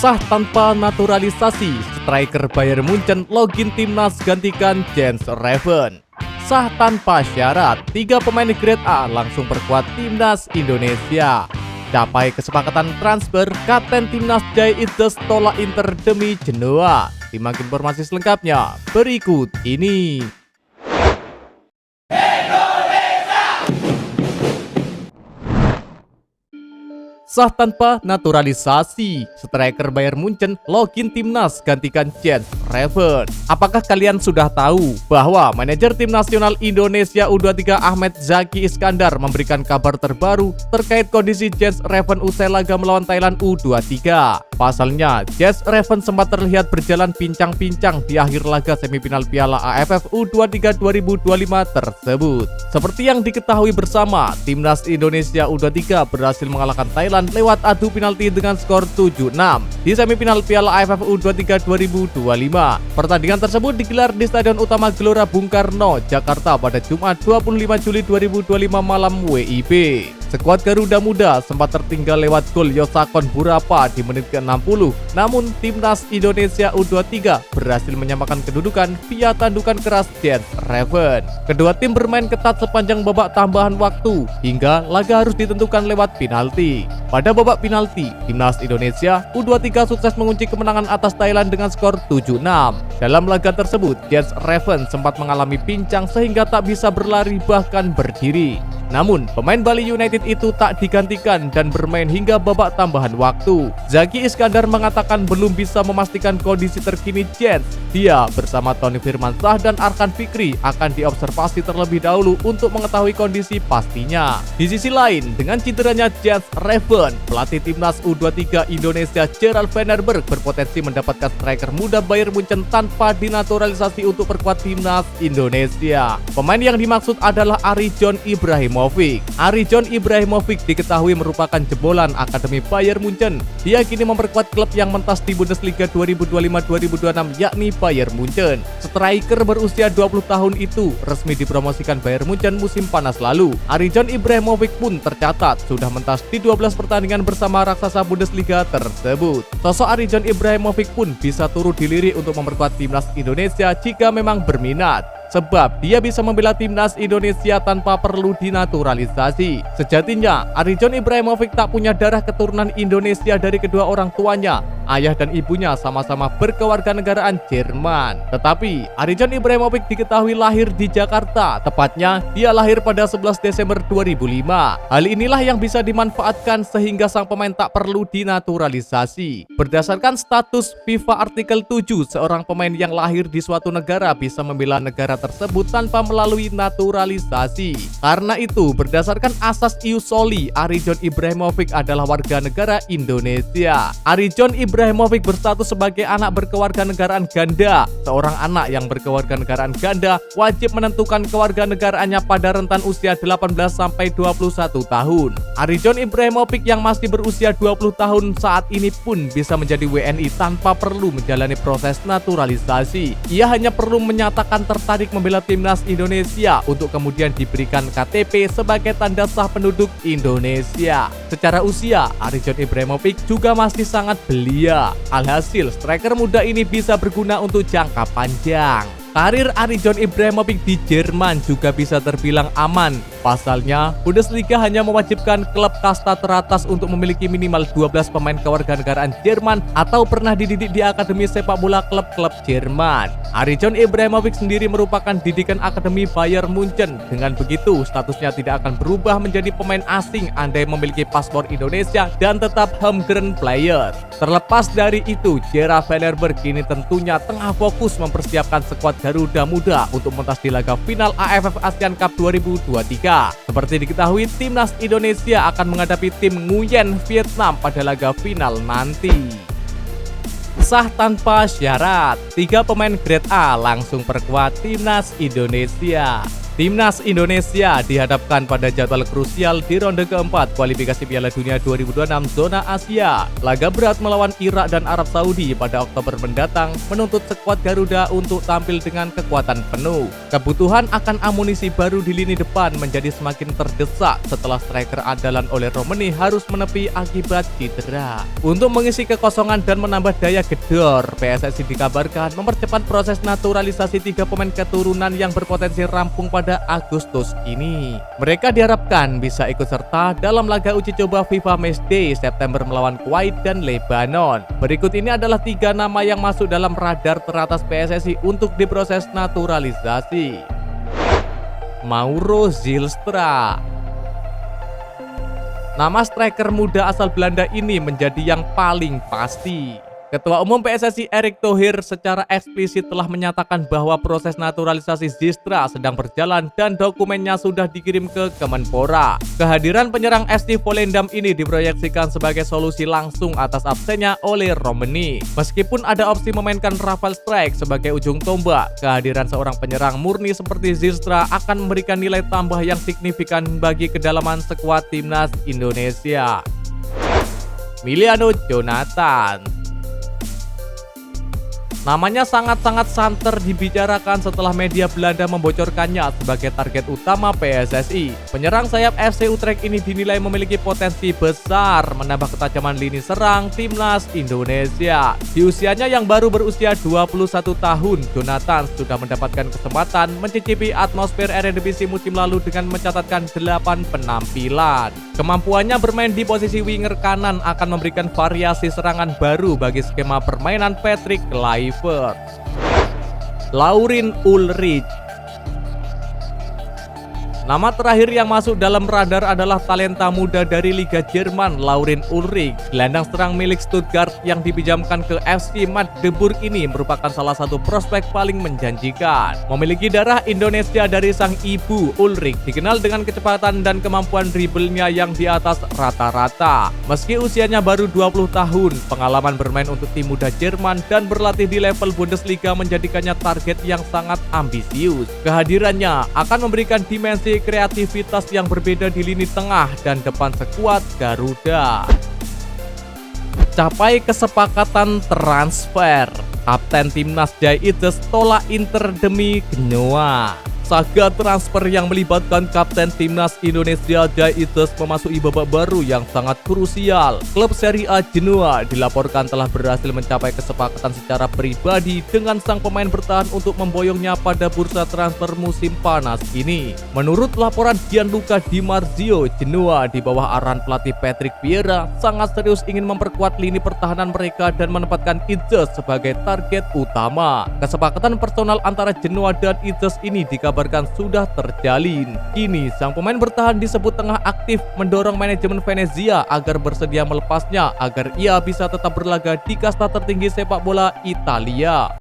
Sah tanpa naturalisasi, striker Bayern Munchen login timnas gantikan Jens Reven. Sah tanpa syarat, 3 pemain grade A langsung perkuat timnas Indonesia. Capai kesepakatan transfer, kapten timnas Jai Idzas tolak Inter demi Genoa. Simak informasi selengkapnya berikut ini. Sah tanpa naturalisasi, striker Bayern Munchen login timnas gantikan Jens Reven. Apakah kalian sudah tahu bahwa manajer tim nasional Indonesia U23 Ahmed Zaki Iskandar memberikan kabar terbaru terkait kondisi Jens Reven usai laga melawan Thailand U23? Pasalnya, Jens Reven sempat terlihat berjalan pincang-pincang di akhir laga semifinal Piala AFF U23 2025 tersebut. Seperti yang diketahui bersama, timnas Indonesia U23 berhasil mengalahkan Thailand lewat adu penalti dengan skor 7-6 di semifinal Piala AFF U23 2025. Pertandingan tersebut digelar di Stadion Utama Gelora Bung Karno, Jakarta pada Jumat 25 Juli 2025 malam WIB. Skuad Garuda Muda sempat tertinggal lewat gol Yosakon Burapa di menit ke-60. Namun, timnas Indonesia U23 berhasil menyamakan kedudukan via tandukan keras Jens Reven. Kedua tim bermain ketat sepanjang babak tambahan waktu hingga laga harus ditentukan lewat penalti. Pada babak penalti, timnas Indonesia U23 sukses mengunci kemenangan atas Thailand dengan skor 7-6. Dalam laga tersebut, Jens Reven sempat mengalami pincang sehingga tak bisa berlari bahkan berdiri. Namun, pemain Bali United itu tak digantikan dan bermain hingga babak tambahan waktu. Zaki Iskandar mengatakan belum bisa memastikan kondisi terkini Jens. Dia bersama Tony Firmansyah dan Arkan Fikri akan diobservasi terlebih dahulu untuk mengetahui kondisi pastinya. Di sisi lain, dengan cederanya Jens Reven, pelatih timnas U23 Indonesia Gerald Vandenberg berpotensi mendapatkan striker muda Bayern Munchen tanpa dinaturalisasi untuk perkuat timnas Indonesia. Pemain yang dimaksud adalah Arjan Ibrahimovic. Arjan Ibrahimovic diketahui merupakan jebolan Akademi Bayern Munchen. Dia kini memperkuat klub yang mentas di Bundesliga 2025-2026 yakni Bayern Munchen. Striker berusia 20 tahun itu resmi dipromosikan Bayern Munchen musim panas lalu. Arjan Ibrahimovic pun tercatat sudah mentas di 12 pertandingan bersama raksasa Bundesliga tersebut. Sosok Arjan Ibrahimovic pun bisa turut dilirik untuk memperkuat timnas Indonesia jika memang berminat. Sebab dia bisa membela timnas Indonesia tanpa perlu dinaturalisasi. Sejatinya, Arjan Ibrahimovic tak punya darah keturunan Indonesia dari kedua orang tuanya. Ayah dan ibunya sama-sama berkewarganegaraan Jerman. Tetapi, Arjan Ibrahimovic diketahui lahir di Jakarta. Tepatnya, dia lahir pada 11 Desember 2005. Hal inilah yang bisa dimanfaatkan sehingga sang pemain tak perlu dinaturalisasi. Berdasarkan status FIFA artikel 7, seorang pemain yang lahir di suatu negara bisa membela negara tersebut tanpa melalui naturalisasi. Karena itu, berdasarkan asas ius soli, Arjan Ibrahimovic adalah warga negara Indonesia. Arjan Ibrahimovic berstatus sebagai anak berkewarganegaraan ganda. Seorang anak yang berkewarganegaraan ganda wajib menentukan kewarganegaraannya pada rentan usia 18 sampai 21 tahun. Arjan Ibrahimovic yang masih berusia 20 tahun saat ini pun bisa menjadi WNI tanpa perlu menjalani proses naturalisasi. Ia hanya perlu menyatakan tertarik membela timnas Indonesia untuk kemudian diberikan KTP sebagai tanda sah penduduk Indonesia. Secara usia, Arjan Ibrahimovic juga masih sangat belia. Alhasil, striker muda ini bisa berguna untuk jangka panjang. Karir Arjan Ibrahimovic di Jerman juga bisa terbilang aman. Pasalnya, Bundesliga hanya mewajibkan klub kasta teratas untuk memiliki minimal 12 pemain kewarganegaraan Jerman atau pernah dididik di akademi sepak bola klub-klub Jerman. Arjan Ibrahimovic sendiri merupakan didikan Akademi Bayern Munchen. Dengan begitu, statusnya tidak akan berubah menjadi pemain asing andai memiliki paspor Indonesia dan tetap homegrown player. Terlepas dari itu, Gerald Vandenberg kini tentunya tengah fokus mempersiapkan skuad Garuda Muda untuk mentas di laga final AFF ASEAN Cup 2023. Seperti diketahui, timnas Indonesia akan menghadapi tim Nguyen Vietnam pada laga final nanti. Sah tanpa syarat, 3 pemain grade A langsung perkuat timnas Indonesia. Timnas Indonesia dihadapkan pada jadwal krusial di ronde keempat kualifikasi Piala Dunia 2026 zona Asia. Laga berat melawan Irak dan Arab Saudi pada Oktober mendatang menuntut skuad Garuda untuk tampil dengan kekuatan penuh. Kebutuhan akan amunisi baru di lini depan menjadi semakin terdesak setelah striker andalan oleh Romeni harus menepi akibat cedera. Untuk mengisi kekosongan dan menambah daya gedor, PSSI dikabarkan mempercepat proses naturalisasi 3 pemain keturunan yang berpotensi rampung pada Agustus ini. Mereka diharapkan bisa ikut serta dalam laga uji coba FIFA Matchday September melawan Kuwait dan Lebanon. Berikut ini adalah 3 nama yang masuk dalam radar teratas PSSI untuk diproses naturalisasi. Mauro Zylstra. Nama striker muda asal Belanda ini menjadi yang paling pasti. Ketua Umum PSSI Erick Thohir secara eksplisit telah menyatakan bahwa proses naturalisasi Zylstra sedang berjalan dan dokumennya sudah dikirim ke Kemenpora. Kehadiran penyerang SC Volendam ini diproyeksikan sebagai solusi langsung atas absennya oleh Romeni. Meskipun ada opsi memainkan Rafael Strijk sebagai ujung tombak, kehadiran seorang penyerang murni seperti Zylstra akan memberikan nilai tambah yang signifikan bagi kedalaman skuad Timnas Indonesia. Miliano Jonathan. Namanya sangat-sangat santer dibicarakan setelah media Belanda membocorkannya sebagai target utama PSSI. Penyerang sayap FC Utrecht ini dinilai memiliki potensi besar menambah ketajaman lini serang Timnas Indonesia. Di usianya yang baru berusia 21 tahun, Jonathan sudah mendapatkan kesempatan mencicipi atmosfer Eredivisie musim lalu dengan mencatatkan 8 penampilan. Kemampuannya bermain di posisi winger kanan akan memberikan variasi serangan baru bagi skema permainan Patrick Kluivert. Laurin Ulrich. Nama terakhir yang masuk dalam radar adalah talenta muda dari Liga Jerman, Laurin Ulrich. Gelandang serang milik Stuttgart yang dipinjamkan ke FC Magdeburg ini merupakan salah satu prospek paling menjanjikan. Memiliki darah Indonesia dari sang ibu, Ulrich dikenal dengan kecepatan dan kemampuan dribblenya yang di atas rata-rata. Meski usianya baru 20 tahun, pengalaman bermain untuk tim muda Jerman dan berlatih di level Bundesliga menjadikannya target yang sangat ambisius. Kehadirannya akan memberikan dimensi kreativitas yang berbeda di lini tengah dan depan skuad Garuda. Capai kesepakatan transfer. Kapten Timnas Jai Eates tolak Inter demi Genoa. Saga transfer yang melibatkan Kapten Timnas Indonesia Jai Eates memasuki babak baru yang sangat krusial. Klub Serie A Genoa dilaporkan telah berhasil mencapai kesepakatan secara pribadi dengan sang pemain bertahan untuk memboyongnya pada bursa transfer musim panas ini. Menurut laporan Gianluca Di Marzio, Genoa di bawah arahan pelatih Patrick Vieira sangat serius ingin memperkuat lini pertahanan mereka dan menempatkan Eates sebagai target utama. Kesepakatan personal antara Genoa dan Eates ini dikabarkan sudah terjalin. Kini sang pemain bertahan disebut tengah aktif mendorong manajemen Venezia agar bersedia melepasnya agar ia bisa tetap berlaga di kasta tertinggi sepak bola Italia.